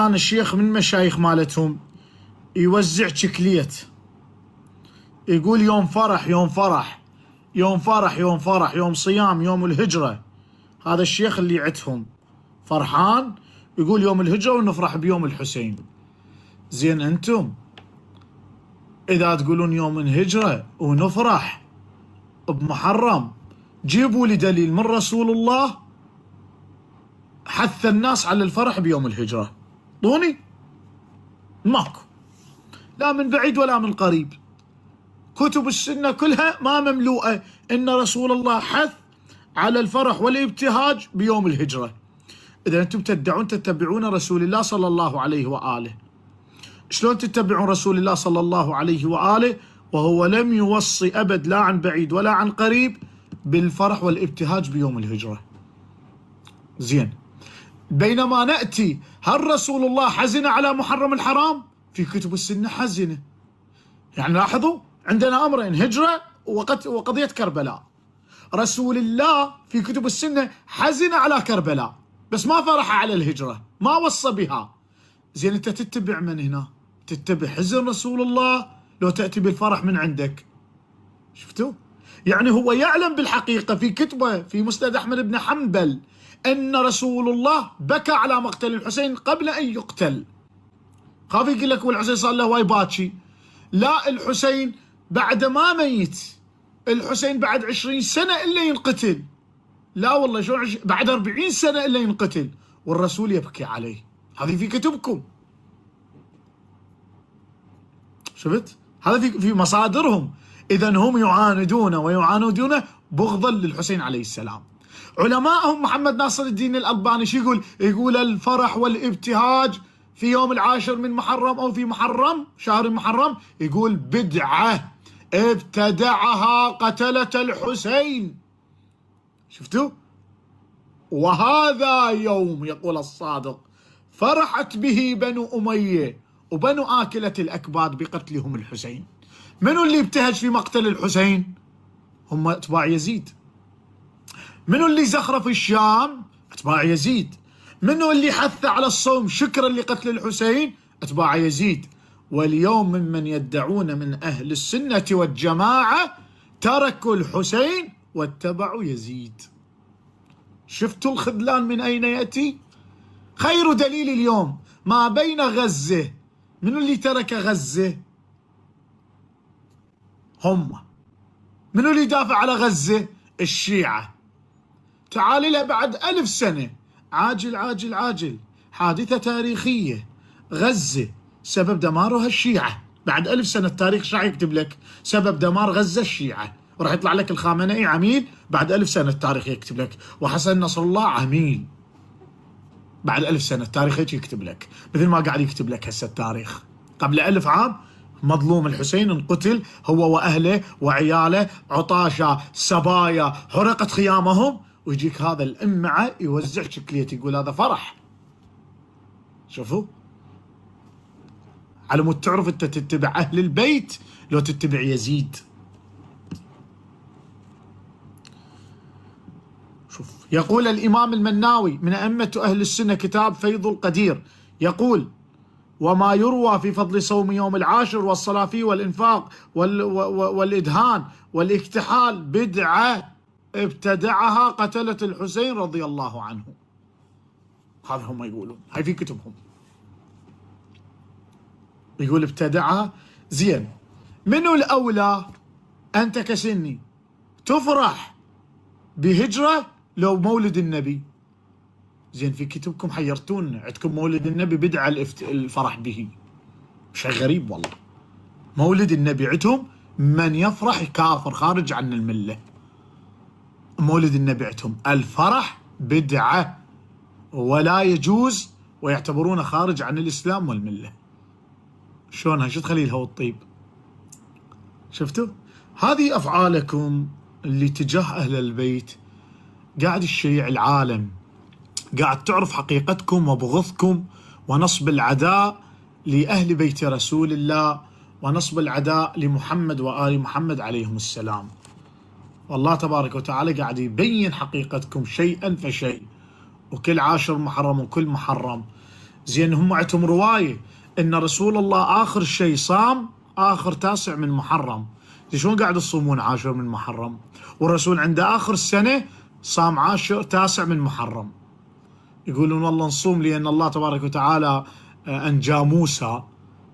كان الشيخ من مشايخ مالتهم يوزع شكليت، يقول يوم فرح يوم فرح يوم فرح يوم فرح، يوم صيام يوم الهجرة. هذا الشيخ اللي عتهم فرحان يقول يوم الهجرة ونفرح بيوم الحسين. زين أنتم إذا تقولون يوم الهجرة ونفرح بمحرم، جيبوا لي دليل من رسول الله حث الناس على الفرح بيوم الهجرة. طوني، ماكو، لا من بعيد ولا من قريب. كتب السنة كلها ما مملوءة إن رسول الله حث على الفرح والابتهاج بيوم الهجرة. إذا أنتم تتبعون رسول الله صلى الله عليه وآله، شلون تتبعون رسول الله صلى الله عليه وآله وهو لم يوصي أبد لا عن بعيد ولا عن قريب بالفرح والابتهاج بيوم الهجرة؟ زين، بينما نأتي هل رسول الله حزن على محرم الحرام؟ في كتب السنة حزنه. يعني لاحظوا عندنا أمرين، هجرة وقضية كربلاء. رسول الله في كتب السنة حزن على كربلاء بس ما فرح على الهجرة، ما وصى بها. زين أنت تتبع من هنا؟ تتبع حزن رسول الله لو تأتي بالفرح من عندك؟ شفتوا؟ يعني هو يعلم بالحقيقة في كتبه في مسند أحمد بن حنبل أن رسول الله بكى على مقتل الحسين قبل أن يقتل. خاف يقول لك والحسين صار له واي باكي. لا، الحسين بعد ما ميت، الحسين بعد 20 سنة إلا ينقتل. لا والله شو بعد 40 سنة إلا ينقتل والرسول يبكي عليه. هذه في كتبكم، شفت؟ هذا في مصادرهم. إذا هم يعاندون ويعاندون بغضا للحسين عليه السلام. علماءهم محمد ناصر الدين الألباني شو يقول؟ يقول الفرح والابتهاج في يوم العاشر من محرم أو في محرم شهر محرم، يقول بدعة ابتدعها قتلة الحسين. شفتوا؟ وهذا يوم، يقول الصادق، فرحت به بنو أمية وبنو آكلة الأكباد بقتلهم الحسين. منو اللي ابتهج في مقتل الحسين؟ هم أتباع يزيد. منو اللي زخرف الشام؟ أتباع يزيد. منو اللي حث على الصوم شكرا لقتل الحسين؟ أتباع يزيد. واليوم ممن يدعون من أهل السنة والجماعة تركوا الحسين واتبعوا يزيد. شفتوا الخذلان من أين يأتي؟ خير دليل اليوم ما بين غزة، منو اللي ترك غزة؟ هم. منو اللي دافع على غزة؟ الشيعة. تعال لها بعد 1000 سنة، عاجل عاجل عاجل، حادثة تاريخية، غزة سبب دمارها الشيعة. بعد 1000 سنة التاريخ شو يكتب لك؟ سبب دمار غزة الشيعة. وراح يطلع لك الخامنئي عميل بعد 1000 سنة التاريخ يكتب لك، وحسن نصر الله عميل بعد 1000 سنة التاريخ هيك يكتب لك، مثل ما قاعد يكتب لك هسه التاريخ. قبل 1000 عام مظلوم الحسين انقتل هو وأهله وعياله، عطاشة سبايا حرقت خيامهم، ويجيك هذا الأمعة يوزع شكلية يقول هذا فرح. شوفوا، على مود تعرف انت تتبع أهل البيت لو تتبع يزيد. شوف، يقول الإمام المناوي من أئمة أهل السنة كتاب فيض القدير، يقول وما يروى في فضل صوم يوم العاشر والصلاة فيه والإنفاق والإدهان والاكتحال بدعة ابتدعها قتلة الحسين رضي الله عنه. هذا هم يقولون، هاي في كتبهم، يقول ابتدعها. زين، منو الأولى أنت كسني تفرح بهجرة لو مولد النبي؟ زين في كتبكم حيرتون، عندكم مولد النبي بدعة الفرح به، شيء غريب والله. مولد النبي عندهم من يفرح كافر خارج عن الملة. مولد النبي عندهم الفرح بدعة ولا يجوز، ويعتبرونه خارج عن الإسلام والملة. شلونها؟ شو تخلي لها والطيب؟ شفتوا؟ هذه أفعالكم اللي تجاه أهل البيت قاعد تشيع العالم، قاعد تعرف حقيقتكم وبغضكم ونصب العداء لأهل بيت رسول الله ونصب العداء لمحمد وآل محمد عليهم السلام. والله تبارك وتعالى قاعد يبين حقيقتكم شيئا فشيء، وكل عاشر محرم وكل محرم. زين هم عندهم رواية ان رسول الله اخر شيء صام اخر 9 من محرم. شلون قاعد يصومون 10 من محرم والرسول عنده اخر السنة صام 9 من محرم؟ يقولون والله نصوم لان الله تبارك وتعالى انجى موسى.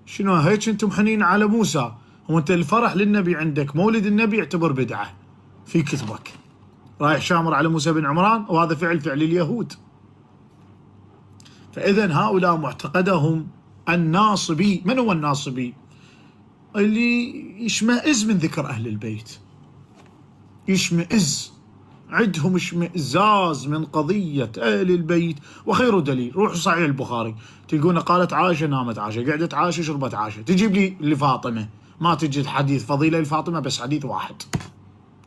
شنو هيك انتم حنين على موسى؟ هو انت الفرح للنبي عندك مولد النبي يعتبر بدعة في كتبك، رايح شامر على موسى بن عمران، وهذا فعل اليهود. فإذا هؤلاء معتقدهم الناصبي. من هو الناصبي؟ اللي يشمئز من ذكر أهل البيت، يشمئز، عندهم اشمئزاز من قضية أهل البيت. وخير دليل روحوا صحيح البخاري تلقون قالت عائشة نامت عائشة، قعدت عائشة شربت عائشة، تجيب لي لفاطمة ما تجد حديث فضيلة لفاطمة بس حديث واحد.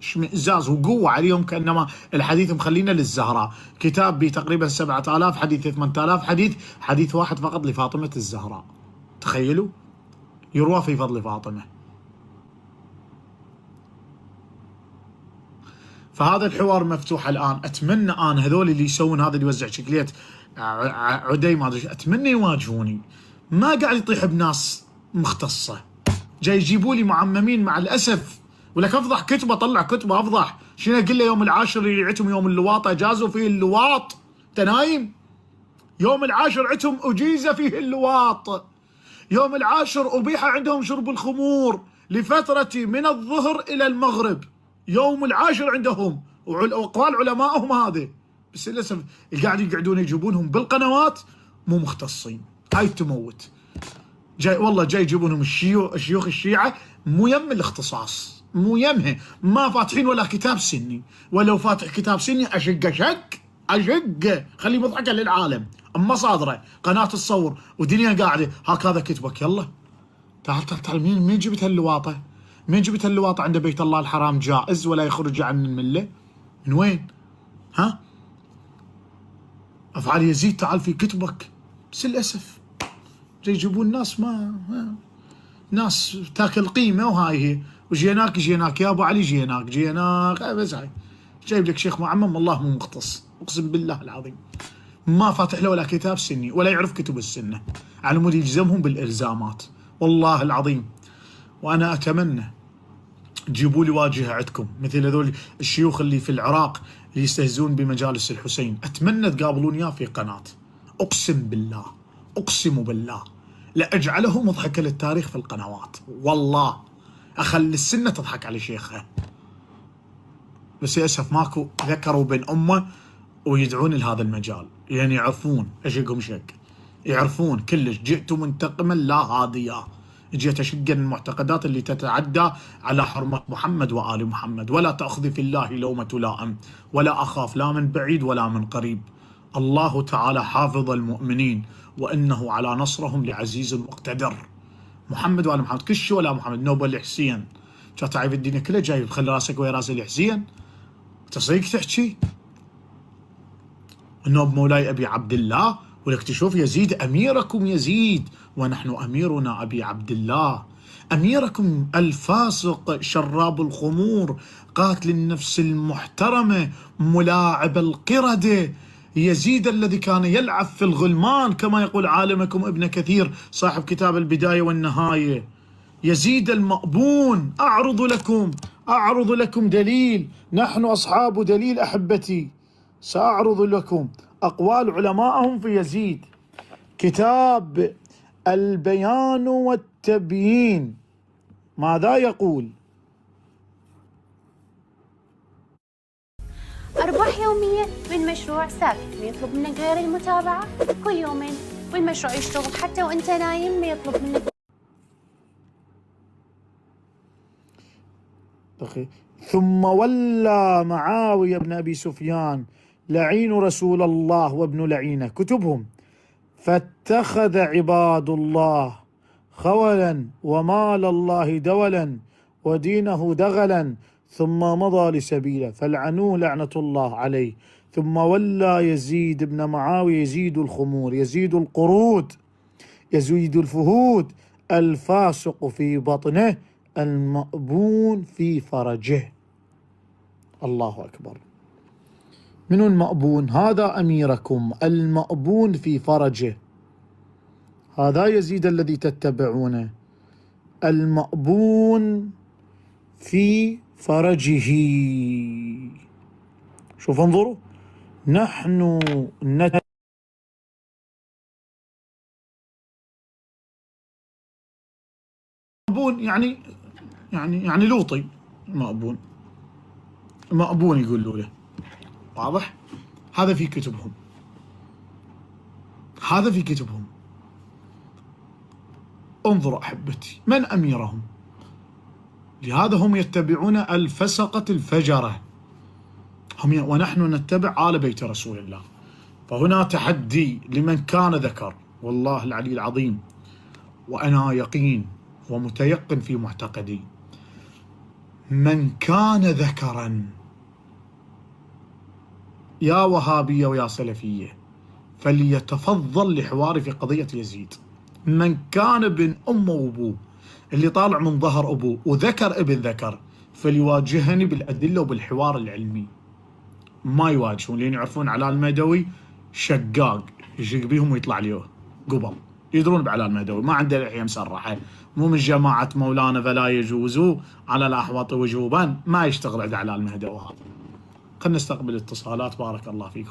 اشمئزاز وقوة عليهم كأنما الحديث مخلينا للزهراء. كتاب به تقريبا 7000 حديث 8000 حديث، حديث واحد فقط لفاطمة الزهراء. تخيلوا يروى في فضل فاطمة. فهذا الحوار مفتوح الآن. أتمنى أنا هذول اللي يسوون هذا اللي يوزع شكليات عدي ما أدري، أتمنى يواجهوني. ما قاعد يطيح بناس مختصة، جاي يجيبوا لي معممين مع الأسف. ولك افضح كتبه، طلع كتبه افضح. شنو اقول له يوم العاشر اللي عندهم يوم اللواط اجازوا فيه اللواط؟ انت نايم؟ يوم العاشر عندهم اجيز فيه اللواط. يوم العاشر ابيح عندهم شرب الخمور لفتره من الظهر الى المغرب. يوم العاشر عندهم، واقوال علمائهم هذا. بس للاسف قاعد يقعدون يجيبونهم بالقنوات مو مختصين. هاي تموت. جاي والله جاي يجيبونهم الشيوخ الشيعة مو يم الاختصاص، مو يمها، ما فاتحين ولا كتاب سني. ولو فاتح كتاب سني اشق خليه مضحكا للعالم. اما صادره قناة تصور ودنيا قاعدة هكذا كتبك. يلا تعال مين جبت هاللواطة؟ مين جبت هاللواطة عند بيت الله الحرام جائز ولا يخرج عن الملة؟ من وين؟ ها؟ افعال يزيد تعال في كتبك. بس للاسف يجيبون ناس ما ناس تاكل قيمه. وهاي هي وجيناك يا ابو علي، جيناك بس هاي جايب لك شيخ معمم والله مو مختص، اقسم بالله العظيم ما فاتح له ولا كتاب سني ولا يعرف كتب السنه على مود يلزمهم بالالزامات والله العظيم. وانا اتمنى تجيبوا لي واجهه عندكم مثل هذول الشيوخ اللي في العراق اللي يستهزئون بمجالس الحسين. اتمنى تقابلون اياه في قناه، اقسم بالله لاجعله مضحكا للتاريخ في القنوات. والله اخلي السنه تضحك على شيخها. بس للاسف ماكو ذكروا بين امه ويدعون لهذا المجال، يعني يعرفون اشقهم شق، يعرفون كلش. جئت منتقما لا هاديا، جئت اشقا المعتقدات اللي تتعدى على حرمه محمد وال محمد. ولا تاخذ في الله لومه لائم، ولا اخاف لا من بعيد ولا من قريب. الله تعالى حافظ المؤمنين وانه على نصرهم لعزيز مقتدر. محمد وال محمد كل شيء ولا محمد. نوبه الحسين كانت تعرف الدنيا كلها جاي تخلي راسك ويا راس الحسين. تصدق تحكي النوب مولاي ابي عبد الله، ولك تشوف يزيد اميركم يزيد ونحن اميرنا ابي عبد الله. اميركم الفاسق شراب الخمور قاتل النفس المحترمه ملاعب القرده، يزيد الذي كان يلعب في الغلمان كما يقول عالمكم ابن كثير صاحب كتاب البدايه والنهايه. يزيد المأبون. أعرض لكم دليل، نحن أصحاب دليل أحبتي. سأعرض لكم أقوال علمائهم في يزيد. كتاب البيان والتبيين ماذا يقول؟ أرباح يومية من مشروع ثابت ما يطلب منك غير المتابعة كل يومين، والمشروع يشتغل حتى وأنت نايم، ما يطلب منك. ثم ولى معاوية بن أبي سفيان لعين رسول الله وابن لعينه كتبهم، فاتخذ عباد الله خولا ومال الله دولا ودينه دغلا، ثم مضى لسبيله فلعنوه لعنة الله عليه. ثم ولى يزيد بن معاوية يزيد الخمور، يزيد القرود، يزيد الفهود، الفاسق في بطنه المأبون في فرجه. الله أكبر. من المأبون؟ هذا أميركم المأبون في فرجه. هذا يزيد الذي تتبعونه، المأبون في فرجه. شوف انظروا، نحن مأبون يعني لوطي، مأبون يقولوا له، واضح؟ هذا في كتبهم، هذا في كتبهم. انظروا أحبتي، من أميرهم؟ لهذا هم يتبعون الفسقة الفجرة، ونحن نتبع آل بيت رسول الله. فهنا تحدي لمن كان ذكر، والله العلي العظيم وأنا يقين ومتيقن في معتقدي، من كان ذكرا يا وهابية ويا سلفية فليتفضل لحواري في قضية يزيد. من كان ابن أمه وأبوه اللي طالع من ظهر أبوه وذكر ابن ذكر فليواجهني بالأدلة وبالحوار العلمي. ما يواجهون، لأن يعرفون علال المهدوي شقاق، يشق بيهم ويطلع ليه قبل، يدرون بعلال المهدوي ما عنده لحية مسرحة، مو من جماعة مولانا فلا يجوزوا على الأحوط وجوبا، ما يشتغل عند علال المهدوي هذا. خلنا نستقبل اتصالات. بارك الله فيكم.